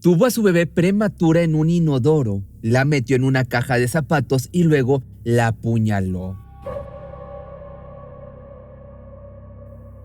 Tuvo a su bebé prematura en un inodoro, la metió en una caja de zapatos y luego la apuñaló.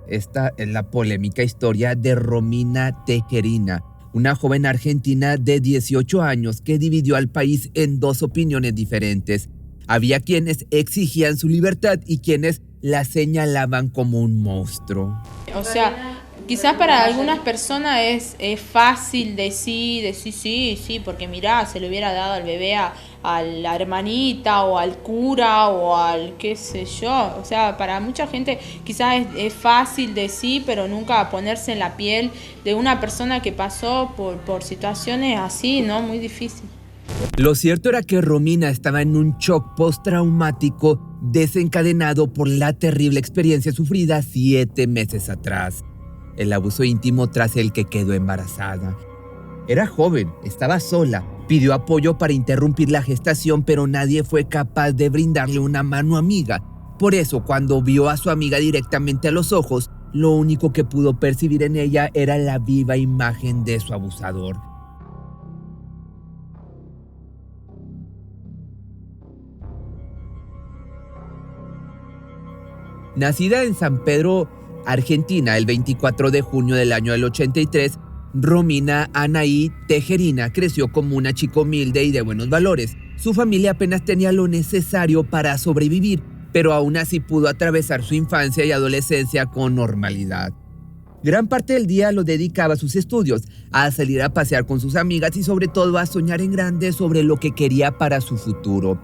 Esta es la polémica historia de Romina Tejerina, una joven argentina de 18 años que dividió al país en dos opiniones diferentes. Había quienes exigían su libertad y quienes la señalaban como un monstruo. O sea, quizás para algunas personas es fácil decir sí, porque mirá, se le hubiera dado al bebé a la hermanita o al cura o al qué sé yo. O sea, para mucha gente quizás es fácil decir, pero nunca ponerse en la piel de una persona que pasó por situaciones así, ¿no? Muy difícil. Lo cierto era que Romina estaba en un shock postraumático desencadenado por la terrible experiencia sufrida 7 meses atrás. El abuso íntimo tras el que quedó embarazada. Era joven, estaba sola, pidió apoyo para interrumpir la gestación, pero nadie fue capaz de brindarle una mano amiga. Por eso, cuando vio a su amiga directamente a los ojos, lo único que pudo percibir en ella era la viva imagen de su abusador. Nacida en San Pedro, Argentina, el 24 de junio del año del 83, Romina Anaí Tejerina creció como una chica humilde y de buenos valores. Su familia apenas tenía lo necesario para sobrevivir, pero aún así pudo atravesar su infancia y adolescencia con normalidad. Gran parte del día lo dedicaba a sus estudios, a salir a pasear con sus amigas y sobre todo a soñar en grande sobre lo que quería para su futuro.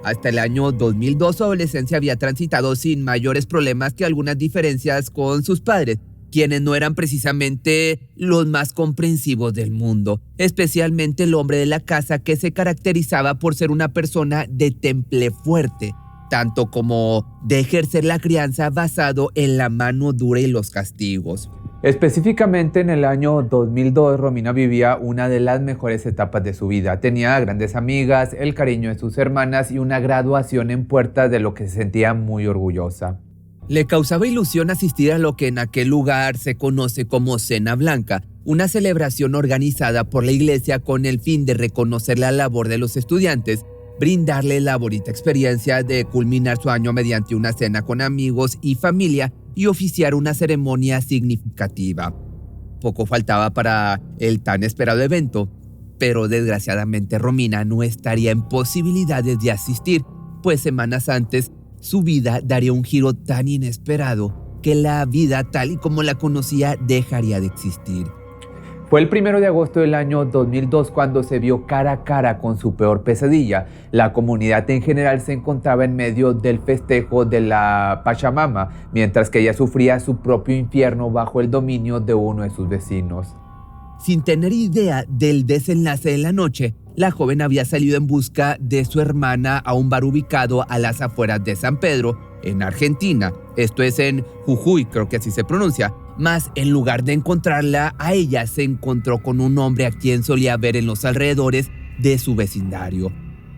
Hasta el año 2002 su adolescencia había transitado sin mayores problemas que algunas diferencias con sus padres, quienes no eran precisamente los más comprensivos del mundo, especialmente el hombre de la casa que se caracterizaba por ser una persona de temple fuerte, tanto como de ejercer la crianza basado en la mano dura y los castigos. Específicamente en el año 2002, Romina vivía una de las mejores etapas de su vida. Tenía grandes amigas, el cariño de sus hermanas y una graduación en puertas de lo que se sentía muy orgullosa. Le causaba ilusión asistir a lo que en aquel lugar se conoce como Cena Blanca, una celebración organizada por la iglesia con el fin de reconocer la labor de los estudiantes, brindarle la bonita experiencia de culminar su año mediante una cena con amigos y familia y oficiar una ceremonia significativa. Poco faltaba para el tan esperado evento, pero desgraciadamente Romina no estaría en posibilidades de asistir, pues semanas antes su vida daría un giro tan inesperado que la vida tal y como la conocía dejaría de existir. Fue el 1 de agosto del año 2002 cuando se vio cara a cara con su peor pesadilla. La comunidad en general se encontraba en medio del festejo de la Pachamama, mientras que ella sufría su propio infierno bajo el dominio de uno de sus vecinos. Sin tener idea del desenlace de la noche, la joven había salido en busca de su hermana a un bar ubicado a las afueras de San Pedro, en Argentina. Esto es en Jujuy, creo que así se pronuncia. Mas en lugar de encontrarla a ella, se encontró con un hombre a quien solía ver en los alrededores de su vecindario.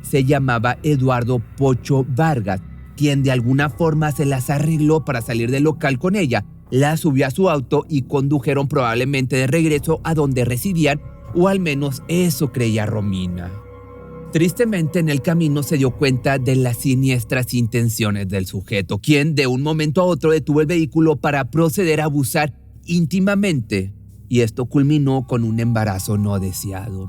Se llamaba Eduardo Pocho Vargas, quien de alguna forma se las arregló para salir del local con ella. La subió a su auto y condujeron probablemente de regreso a donde residían, o al menos eso creía Romina. Tristemente, en el camino se dio cuenta de las siniestras intenciones del sujeto, quien de un momento a otro detuvo el vehículo para proceder a abusar íntimamente, y esto culminó con un embarazo no deseado.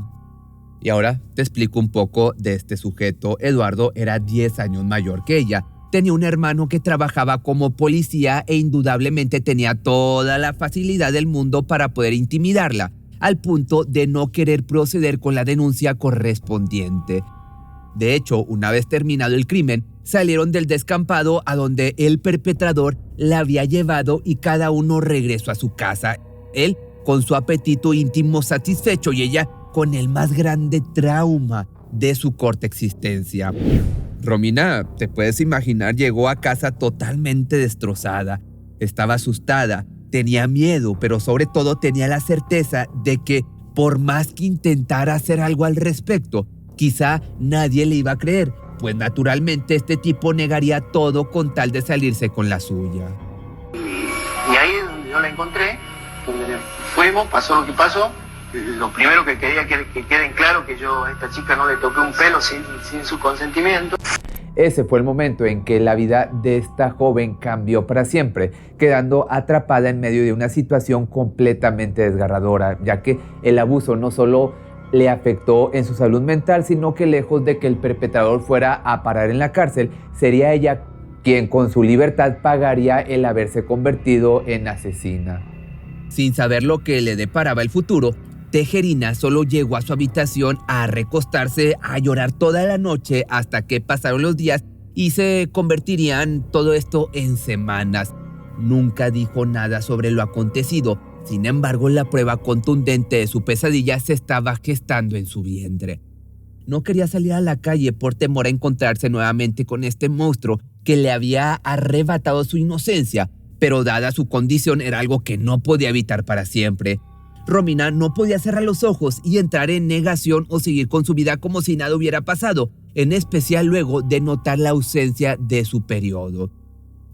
Y ahora te explico un poco de este sujeto. Eduardo era 10 años mayor que ella. Tenía un hermano que trabajaba como policía e indudablemente tenía toda la facilidad del mundo para poder intimidarla, al punto de no querer proceder con la denuncia correspondiente. De hecho, una vez terminado el crimen, salieron del descampado a donde el perpetrador la había llevado y cada uno regresó a su casa. Él con su apetito íntimo satisfecho y ella con el más grande trauma de su corta existencia. Romina, te puedes imaginar, llegó a casa totalmente destrozada. Estaba asustada. Tenía miedo, pero sobre todo tenía la certeza de que por más que intentara hacer algo al respecto, quizá nadie le iba a creer, pues naturalmente este tipo negaría todo con tal de salirse con la suya. Y ahí es donde yo la encontré, fuimos, pasó lo que pasó, Lo primero que quería que queden claro que yo a esta chica no le toqué un pelo sin su consentimiento. Ese fue el momento en que la vida de esta joven cambió para siempre, quedando atrapada en medio de una situación completamente desgarradora, ya que el abuso no solo le afectó en su salud mental, sino que lejos de que el perpetrador fuera a parar en la cárcel, sería ella quien con su libertad pagaría el haberse convertido en asesina. Sin saber lo que le deparaba el futuro, Tejerina solo llegó a su habitación a recostarse a llorar toda la noche hasta que pasaron los días y se convertirían todo esto en semanas. Nunca dijo nada sobre lo acontecido. Sin embargo, la prueba contundente de su pesadilla se estaba gestando en su vientre. No quería salir a la calle por temor a encontrarse nuevamente con este monstruo que le había arrebatado su inocencia, pero dada su condición era algo que no podía evitar para siempre. Romina no podía cerrar los ojos y entrar en negación o seguir con su vida como si nada hubiera pasado, en especial luego de notar la ausencia de su periodo.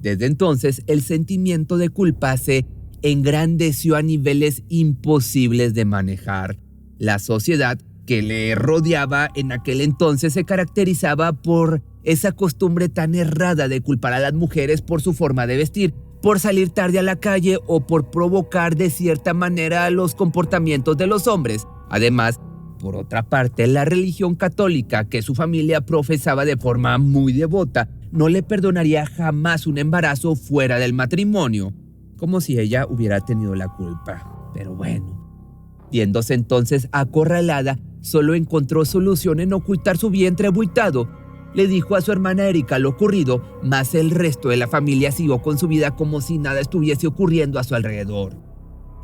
Desde entonces, el sentimiento de culpa se engrandeció a niveles imposibles de manejar. La sociedad que le rodeaba en aquel entonces se caracterizaba por esa costumbre tan errada de culpar a las mujeres por su forma de vestir, por salir tarde a la calle o por provocar de cierta manera los comportamientos de los hombres. Además, por otra parte, la religión católica que su familia profesaba de forma muy devota no le perdonaría jamás un embarazo fuera del matrimonio, como si ella hubiera tenido la culpa. Pero bueno, viéndose entonces acorralada, solo encontró solución en ocultar su vientre abultado. Le dijo a su hermana Erika lo ocurrido, mas el resto de la familia siguió con su vida como si nada estuviese ocurriendo a su alrededor.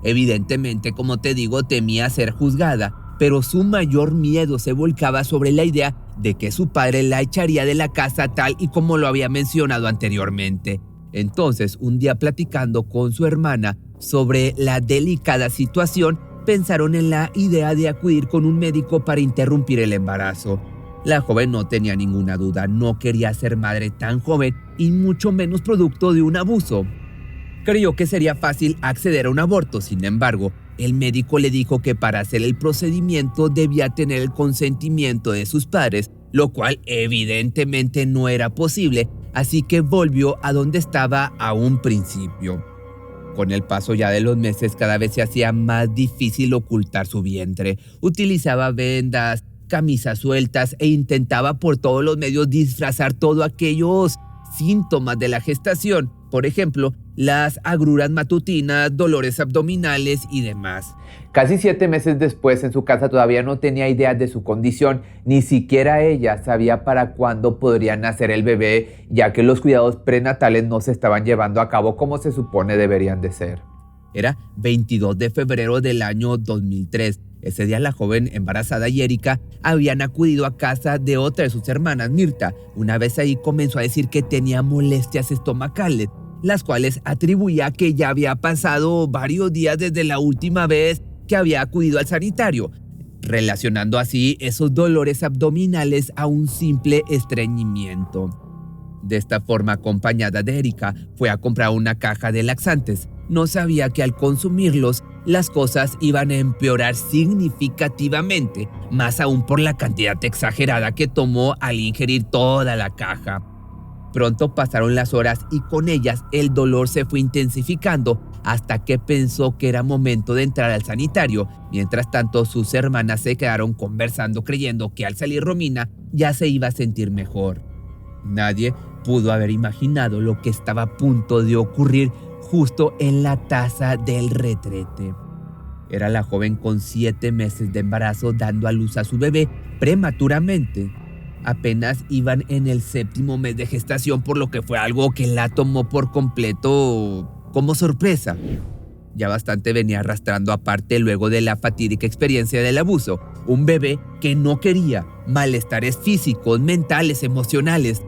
Evidentemente, como te digo, temía ser juzgada, pero su mayor miedo se volcaba sobre la idea de que su padre la echaría de la casa tal y como lo había mencionado anteriormente. Entonces, un día platicando con su hermana sobre la delicada situación, pensaron en la idea de acudir con un médico para interrumpir el embarazo. La joven no tenía ninguna duda, no quería ser madre tan joven y mucho menos producto de un abuso. Creyó que sería fácil acceder a un aborto, sin embargo, el médico le dijo que para hacer el procedimiento debía tener el consentimiento de sus padres, lo cual evidentemente no era posible, así que volvió a donde estaba a un principio. Con el paso ya de los meses cada vez se hacía más difícil ocultar su vientre. Utilizaba vendas, camisas sueltas e intentaba por todos los medios disfrazar todos aquellos síntomas de la gestación. Por ejemplo, las agruras matutinas, dolores abdominales y demás. Casi 7 meses después, en su casa todavía no tenía idea de su condición, ni siquiera ella sabía para cuándo podría nacer el bebé, ya que los cuidados prenatales no se estaban llevando a cabo como se supone deberían de ser. Era 22 de febrero del año 2003. Ese día la joven embarazada y Erika habían acudido a casa de otra de sus hermanas, Mirta. Una vez ahí comenzó a decir que tenía molestias estomacales, las cuales atribuía a que ya había pasado varios días desde la última vez que había acudido al sanitario, relacionando así esos dolores abdominales a un simple estreñimiento. De esta forma, acompañada de Erika, fue a comprar una caja de laxantes. No sabía que al consumirlos, las cosas iban a empeorar significativamente, más aún por la cantidad exagerada que tomó al ingerir toda la caja. Pronto pasaron las horas y con ellas el dolor se fue intensificando hasta que pensó que era momento de entrar al sanitario. Mientras tanto, sus hermanas se quedaron conversando creyendo que al salir Romina ya se iba a sentir mejor. Nadie pudo haber imaginado lo que estaba a punto de ocurrir justo en la taza del retrete. Era la joven con 7 meses de embarazo dando a luz a su bebé prematuramente. Apenas iban en el 7º mes de gestación, por lo que fue algo que la tomó por completo como sorpresa. Ya bastante venía arrastrando aparte luego de la fatídica experiencia del abuso. Un bebé que no quería, malestares físicos, mentales, emocionales.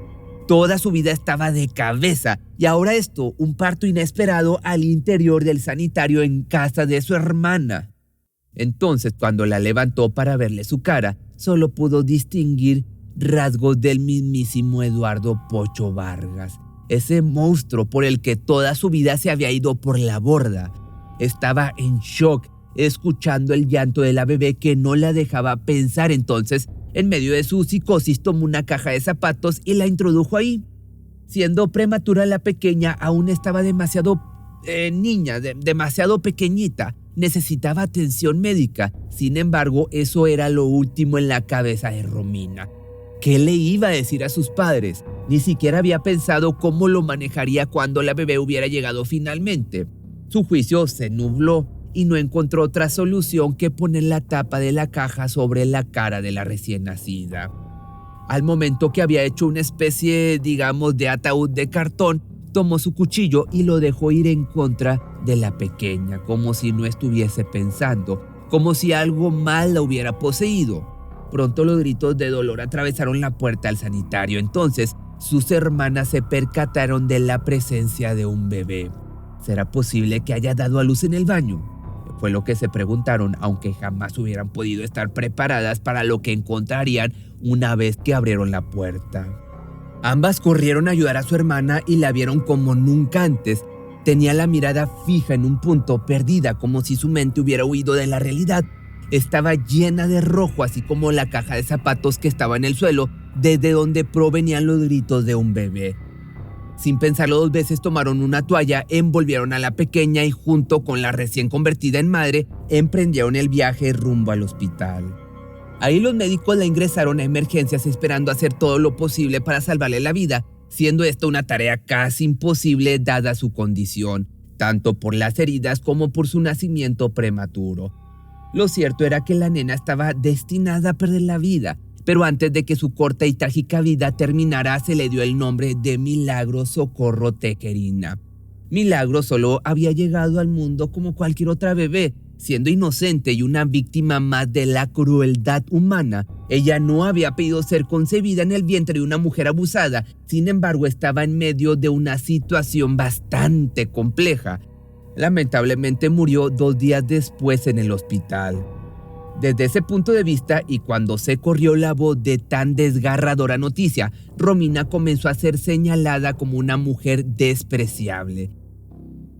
Toda su vida estaba de cabeza y ahora esto, un parto inesperado al interior del sanitario en casa de su hermana. Entonces, cuando la levantó para verle su cara, solo pudo distinguir rasgos del mismísimo Eduardo Pocho Vargas, ese monstruo por el que toda su vida se había ido por la borda. Estaba en shock escuchando el llanto de la bebé que no la dejaba pensar. Entonces, en medio de su psicosis, tomó una caja de zapatos y la introdujo ahí. Siendo prematura, la pequeña aún estaba demasiado demasiado pequeñita. Necesitaba atención médica. Sin embargo, eso era lo último en la cabeza de Romina. ¿Qué le iba a decir a sus padres? Ni siquiera había pensado cómo lo manejaría cuando la bebé hubiera llegado finalmente. Su juicio se nubló y no encontró otra solución que poner la tapa de la caja sobre la cara de la recién nacida. Al momento que había hecho una especie, de ataúd de cartón, tomó su cuchillo y lo dejó ir en contra de la pequeña, como si no estuviese pensando, como si algo mal la hubiera poseído. Pronto los gritos de dolor atravesaron la puerta al sanitario. Entonces, sus hermanas se percataron de la presencia de un bebé. ¿Será posible que haya dado a luz en el baño? Fue lo que se preguntaron, aunque jamás hubieran podido estar preparadas para lo que encontrarían una vez que abrieron la puerta. Ambas corrieron a ayudar a su hermana y la vieron como nunca antes. Tenía la mirada fija en un punto, perdida, como si su mente hubiera huido de la realidad. Estaba llena de rojo, así como la caja de zapatos que estaba en el suelo, desde donde provenían los gritos de un bebé. Sin pensarlo dos veces, tomaron una toalla, envolvieron a la pequeña y junto con la recién convertida en madre, emprendieron el viaje rumbo al hospital. Ahí los médicos la ingresaron a emergencias esperando hacer todo lo posible para salvarle la vida, siendo esta una tarea casi imposible dada su condición, tanto por las heridas como por su nacimiento prematuro. Lo cierto era que la nena estaba destinada a perder la vida, pero antes de que su corta y trágica vida terminara, se le dio el nombre de Milagro Socorro Tejerina. Milagro solo había llegado al mundo como cualquier otra bebé, siendo inocente y una víctima más de la crueldad humana. Ella no había pedido ser concebida en el vientre de una mujer abusada, sin embargo estaba en medio de una situación bastante compleja. Lamentablemente murió 2 días después en el hospital. Desde ese punto de vista, y cuando se corrió la voz de tan desgarradora noticia, Romina comenzó a ser señalada como una mujer despreciable.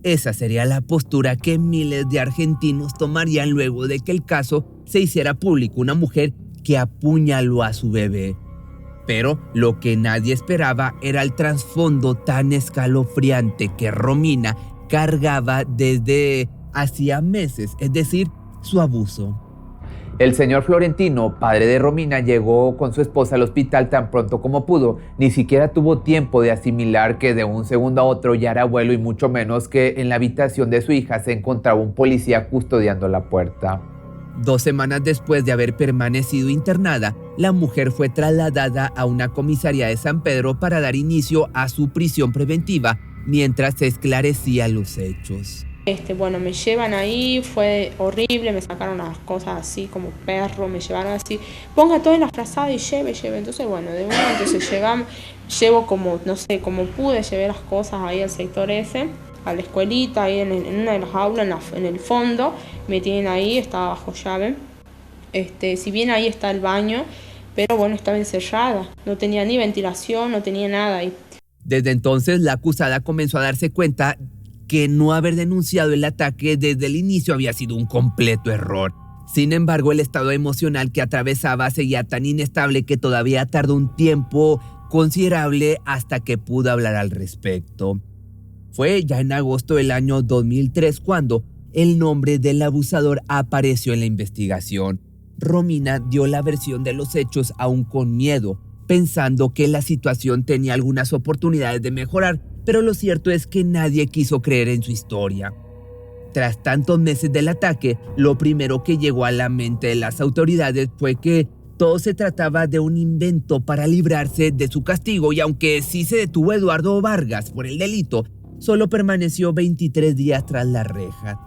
Esa sería la postura que miles de argentinos tomarían luego de que el caso se hiciera público, una mujer que apuñaló a su bebé. Pero lo que nadie esperaba era el trasfondo tan escalofriante que Romina cargaba desde hacía meses, es decir, su abuso. El señor Florentino, padre de Romina, llegó con su esposa al hospital tan pronto como pudo. Ni siquiera tuvo tiempo de asimilar que de un segundo a otro ya era abuelo, y mucho menos que en la habitación de su hija se encontraba un policía custodiando la puerta. 2 semanas después de haber permanecido internada, la mujer fue trasladada a una comisaría de San Pedro para dar inicio a su prisión preventiva mientras se esclarecían los hechos. Me llevan ahí, fue horrible, me sacaron las cosas así como perro, me llevaron así, ponga todo en la frazada y lleve. Entonces, llevo como pude, llevé las cosas ahí al sector ese, a la escuelita, ahí en una de las aulas, en el fondo, me tienen ahí, estaba bajo llave. Si bien ahí está el baño, pero estaba encerrada, no tenía ni ventilación, no tenía nada ahí. Desde entonces, la acusada comenzó a darse cuenta que no haber denunciado el ataque desde el inicio había sido un completo error. Sin embargo, el estado emocional que atravesaba seguía tan inestable que todavía tardó un tiempo considerable hasta que pudo hablar al respecto. Fue ya en agosto del año 2003 cuando el nombre del abusador apareció en la investigación. Romina dio la versión de los hechos aún con miedo, pensando que la situación tenía algunas oportunidades de mejorar, pero lo cierto es que nadie quiso creer en su historia. Tras tantos meses del ataque, lo primero que llegó a la mente de las autoridades fue que todo se trataba de un invento para librarse de su castigo, y aunque sí se detuvo a Eduardo Vargas por el delito, solo permaneció 23 días tras la reja.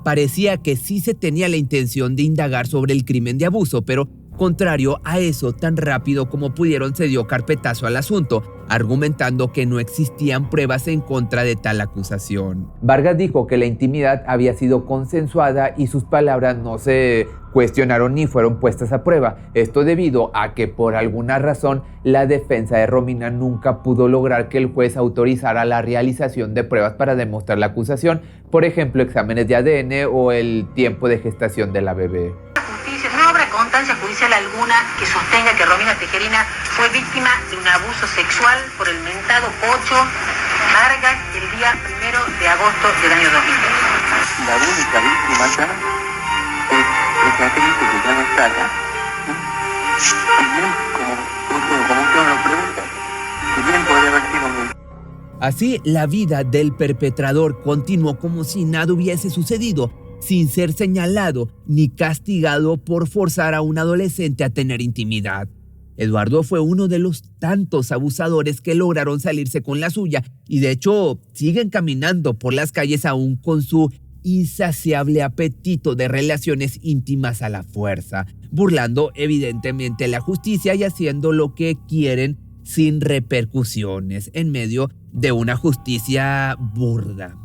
Parecía que sí se tenía la intención de indagar sobre el crimen de abuso, pero contrario a eso, tan rápido como pudieron se dio carpetazo al asunto. argumentando que no existían pruebas en contra de tal acusación. Vargas dijo que la intimidad había sido consensuada y sus palabras no se cuestionaron ni fueron puestas a prueba. Esto debido a que por alguna razón la defensa de Romina nunca pudo lograr que el juez autorizara la realización de pruebas para demostrar la acusación, por ejemplo, exámenes de ADN o el tiempo de gestación de la bebé. No habrá constancia judicial alguna que sostenga que Romina Tejerina fue víctima de un abuso sexual por el mentado Pocho Vargas el día 1 de agosto del año 2002. La única víctima acá es la gente que ya no está acá. Y bien, como usted me lo pregunta, si bien podría haber sido muy... Así, la vida del perpetrador continuó como si nada hubiese sucedido, sin ser señalado ni castigado por forzar a un adolescente a tener intimidad. Eduardo fue uno de los tantos abusadores que lograron salirse con la suya y de hecho siguen caminando por las calles aún con su insaciable apetito de relaciones íntimas a la fuerza, burlando evidentemente la justicia y haciendo lo que quieren sin repercusiones en medio de una justicia burda.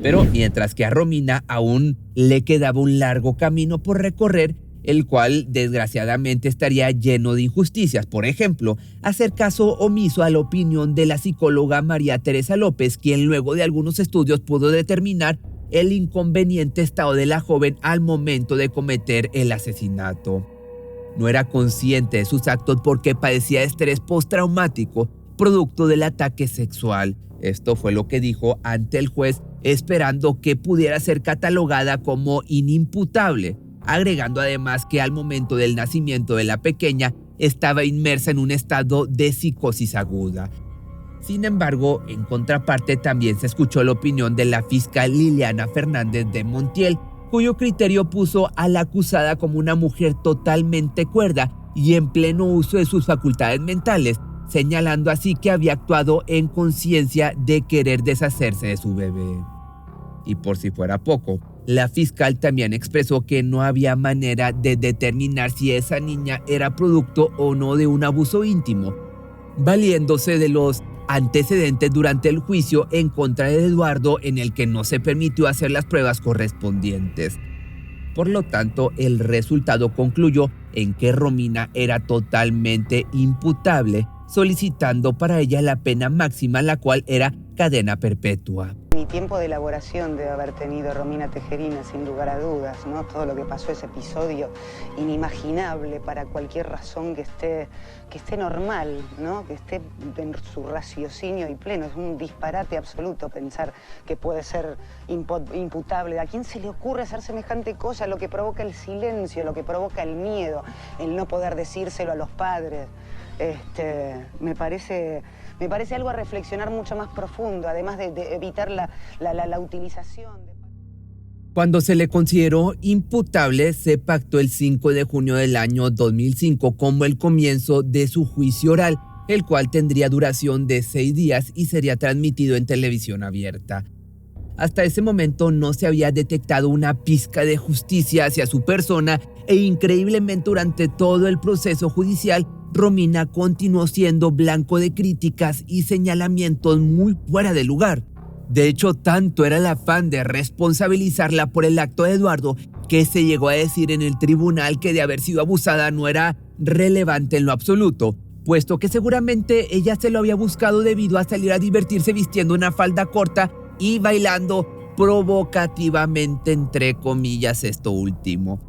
Pero mientras que a Romina aún le quedaba un largo camino por recorrer, el cual desgraciadamente estaría lleno de injusticias. Por ejemplo, hacer caso omiso a la opinión de la psicóloga María Teresa López, quien luego de algunos estudios pudo determinar el inconveniente estado de la joven al momento de cometer el asesinato. No era consciente de sus actos porque padecía estrés postraumático, producto del ataque sexual. Esto fue lo que dijo ante el juez, esperando que pudiera ser catalogada como inimputable, agregando además que al momento del nacimiento de la pequeña estaba inmersa en un estado de psicosis aguda. Sin embargo, en contraparte también se escuchó la opinión de la fiscal Liliana Fernández de Montiel, cuyo criterio puso a la acusada como una mujer totalmente cuerda y en pleno uso de sus facultades mentales, señalando así que había actuado en conciencia de querer deshacerse de su bebé. Y por si fuera poco, la fiscal también expresó que no había manera de determinar si esa niña era producto o no de un abuso íntimo, valiéndose de los antecedentes durante el juicio en contra de Eduardo en el que no se permitió hacer las pruebas correspondientes. Por lo tanto, el resultado concluyó en que Romina era totalmente imputable, solicitando para ella la pena máxima, la cual era cadena perpetua. Ni tiempo de elaboración debe haber tenido Romina Tejerina, sin lugar a dudas, ¿no? Todo lo que pasó ese episodio, inimaginable para cualquier razón que esté normal, ¿no? Que esté en su raciocinio y pleno. Es un disparate absoluto pensar que puede ser imputable. ¿A quién se le ocurre hacer semejante cosa? Lo que provoca el silencio, lo que provoca el miedo, el no poder decírselo a los padres. Me parece algo a reflexionar mucho más profundo, además de evitar la utilización. Cuando se le consideró imputable, se pactó el 5 de junio del año 2005 como el comienzo de su juicio oral, el cual tendría duración de 6 días y sería transmitido en televisión abierta. Hasta ese momento no se había detectado una pizca de justicia hacia su persona e increíblemente durante todo el proceso judicial, Romina continuó siendo blanco de críticas y señalamientos muy fuera de lugar. De hecho, tanto era el afán de responsabilizarla por el acto de Eduardo que se llegó a decir en el tribunal que de haber sido abusada no era relevante en lo absoluto, puesto que seguramente ella se lo había buscado debido a salir a divertirse vistiendo una falda corta y bailando provocativamente, entre comillas, esto último.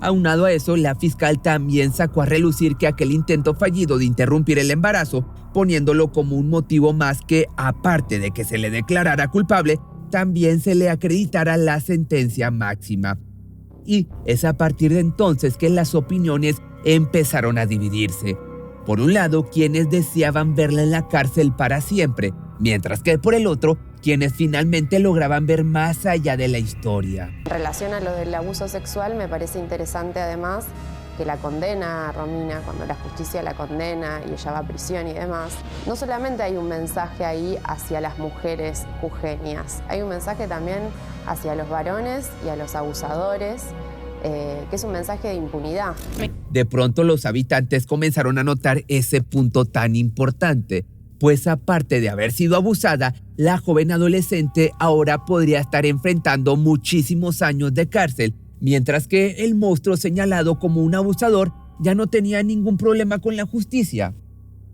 Aunado a eso, la fiscal también sacó a relucir que aquel intento fallido de interrumpir el embarazo, poniéndolo como un motivo más que, aparte de que se le declarara culpable, también se le acreditara la sentencia máxima. Y es a partir de entonces que las opiniones empezaron a dividirse. Por un lado, quienes deseaban verla en la cárcel para siempre, mientras que por el otro, quienes finalmente lograban ver más allá de la historia. En relación a lo del abuso sexual, me parece interesante además que la condena a Romina, cuando la justicia la condena y ella va a prisión y demás, no solamente hay un mensaje ahí hacia las mujeres jujeñas, hay un mensaje también hacia los varones y a los abusadores, que es un mensaje de impunidad. De pronto los habitantes comenzaron a notar ese punto tan importante. pues aparte de haber sido abusada, la joven adolescente ahora podría estar enfrentando muchísimos años de cárcel, mientras que el monstruo señalado como un abusador ya no tenía ningún problema con la justicia.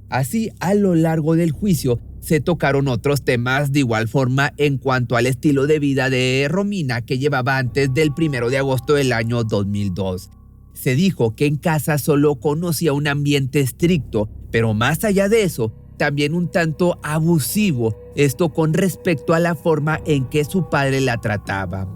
Así, a lo largo del juicio, se tocaron otros temas de igual forma en cuanto al estilo de vida de Romina que llevaba antes del 1 de agosto del año 2002. Se dijo que en casa solo conocía un ambiente estricto, pero más allá de eso, también un tanto abusivo, esto con respecto a la forma en que su padre la trataba.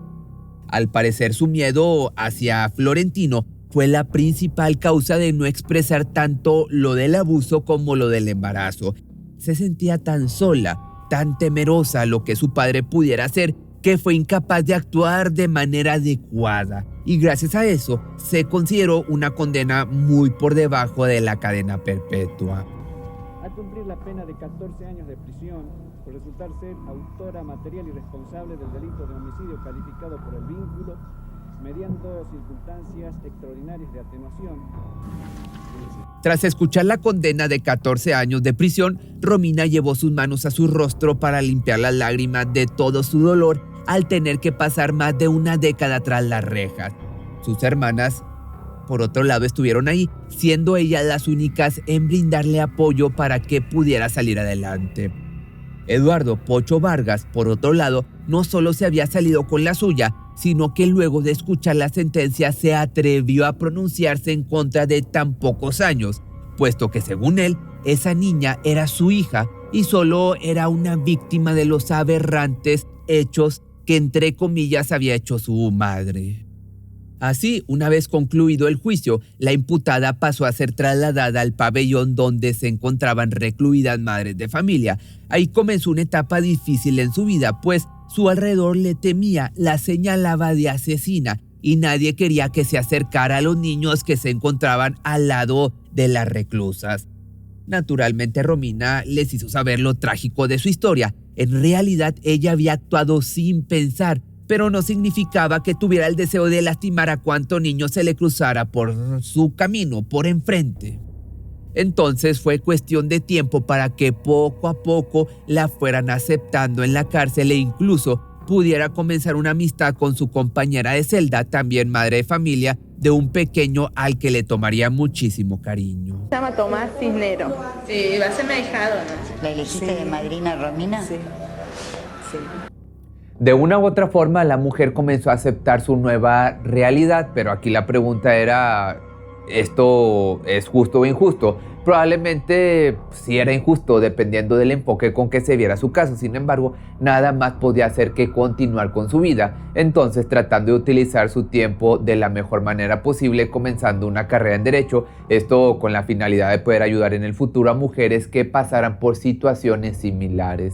Al parecer, su miedo hacia Florentino fue la principal causa de no expresar tanto lo del abuso como lo del embarazo. Se sentía tan sola, tan temerosa a lo que su padre pudiera hacer, que fue incapaz de actuar de manera adecuada. Y gracias a eso, se consideró una condena muy por debajo de la cadena perpetua. A cumplir la pena de 14 años de prisión por resultar ser autora material y responsable del delito de homicidio calificado por el vínculo, mediando circunstancias extraordinarias de atenuación. Tras escuchar la condena de 14 años de prisión, Romina llevó sus manos a su rostro para limpiar las lágrimas de todo su dolor al tener que pasar más de una década tras las rejas. Sus hermanas, por otro lado, estuvieron ahí, siendo ellas las únicas en brindarle apoyo para que pudiera salir adelante. Eduardo Pocho Vargas, por otro lado, no solo se había salido con la suya, sino que luego de escuchar la sentencia se atrevió a pronunciarse en contra de tan pocos años, puesto que según él, esa niña era su hija y solo era una víctima de los aberrantes hechos que entre comillas había hecho su madre. Así, una vez concluido el juicio, la imputada pasó a ser trasladada al pabellón donde se encontraban recluidas madres de familia. Ahí comenzó una etapa difícil en su vida, pues su alrededor le temía, la señalaba de asesina y nadie quería que se acercara a los niños que se encontraban al lado de las reclusas. Naturalmente, Romina les hizo saber lo trágico de su historia. En realidad, ella había actuado sin pensar, pero no significaba que tuviera el deseo de lastimar a cuanto niño se le cruzara por su camino, por enfrente. Entonces fue cuestión de tiempo para que poco a poco la fueran aceptando en la cárcel e incluso pudiera comenzar una amistad con su compañera de celda, también madre de familia, de un pequeño al que le tomaría muchísimo cariño. Se llama Tomás Cisnero. Sí, va a ser mi ahijado, ¿no? ¿La elegiste de madrina Romina? Sí. De una u otra forma, la mujer comenzó a aceptar su nueva realidad, pero aquí la pregunta era, ¿esto es justo o injusto? Probablemente sí era injusto, dependiendo del enfoque con que se viera su caso. Sin embargo, nada más podía hacer que continuar con su vida. Entonces, tratando de utilizar su tiempo de la mejor manera posible, comenzando una carrera en Derecho, esto con la finalidad de poder ayudar en el futuro a mujeres que pasaran por situaciones similares.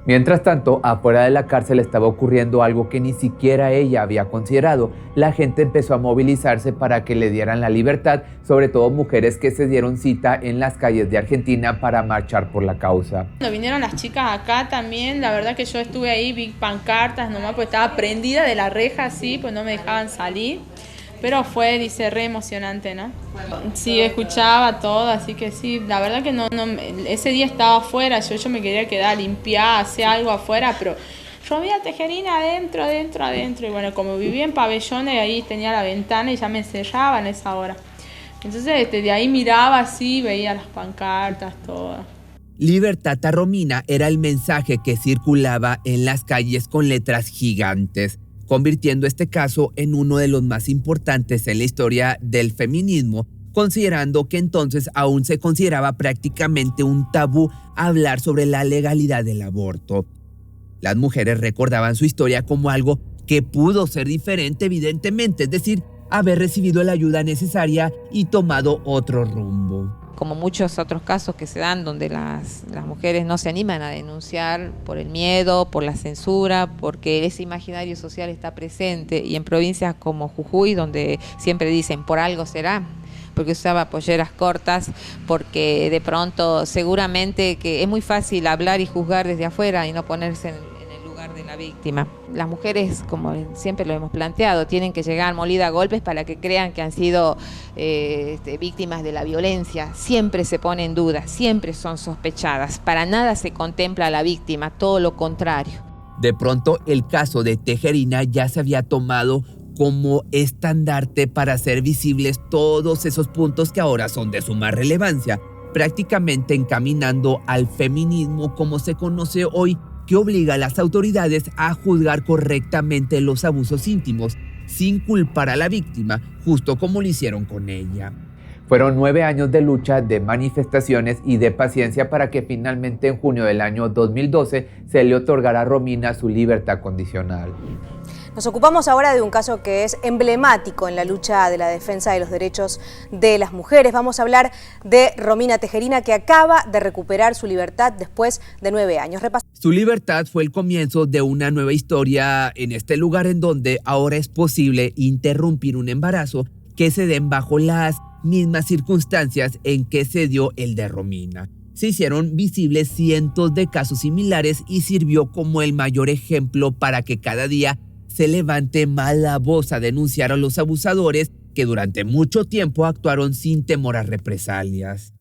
Mientras tanto, afuera de la cárcel estaba ocurriendo algo que ni siquiera ella había considerado. La gente empezó a movilizarse para que le dieran la libertad, sobre todo mujeres que se dieron cita en las calles de Argentina para marchar por la causa. Cuando vinieron las chicas acá también, la verdad que yo estuve ahí, vi pancartas nomás, pues estaba prendida de la reja así, pues no me dejaban salir. Pero fue, dice, re emocionante, ¿no? Sí, escuchaba todo, así que sí, la verdad que no ese día estaba afuera, yo me quería quedar a limpiar, hacer algo afuera, pero Romina Tejerina adentro, y bueno, como vivía en pabellones, ahí tenía la ventana y ya me encerraba en esa hora. Entonces, de ahí miraba así, veía las pancartas, todo. Libertad a Romina era el mensaje que circulaba en las calles con letras gigantes, convirtiendo este caso en uno de los más importantes en la historia del feminismo, considerando que entonces aún se consideraba prácticamente un tabú hablar sobre la legalidad del aborto. Las mujeres recordaban su historia como algo que pudo ser diferente, evidentemente, es decir, haber recibido la ayuda necesaria y tomado otro rumbo. Como muchos otros casos que se dan donde las mujeres no se animan a denunciar por el miedo, por la censura, porque ese imaginario social está presente, y en provincias como Jujuy, donde siempre dicen por algo será, porque usaba polleras cortas, porque de pronto seguramente que es muy fácil hablar y juzgar desde afuera y no ponerse en el lugar de la la víctima. Las mujeres, como siempre lo hemos planteado, tienen que llegar molidas a golpes para que crean que han sido víctimas de la violencia. Siempre se pone en duda, siempre son sospechadas. Para nada se contempla a la víctima, todo lo contrario. De pronto, el caso de Tejerina ya se había tomado como estandarte para hacer visibles todos esos puntos que ahora son de suma relevancia, prácticamente encaminando al feminismo como se conoce hoy, que obliga a las autoridades a juzgar correctamente los abusos íntimos, sin culpar a la víctima, justo como lo hicieron con ella. Fueron 9 años de lucha, de manifestaciones y de paciencia para que finalmente en junio del año 2012 se le otorgara a Romina su libertad condicional. Nos ocupamos ahora de un caso que es emblemático en la lucha de la defensa de los derechos de las mujeres. Vamos a hablar de Romina Tejerina, que acaba de recuperar su libertad después de 9 años. Su libertad fue el comienzo de una nueva historia en este lugar en donde ahora es posible interrumpir un embarazo que se den bajo las mismas circunstancias en que se dio el de Romina. Se hicieron visibles cientos de casos similares y sirvió como el mayor ejemplo para que cada día se levante más la voz a denunciar a los abusadores que durante mucho tiempo actuaron sin temor a represalias.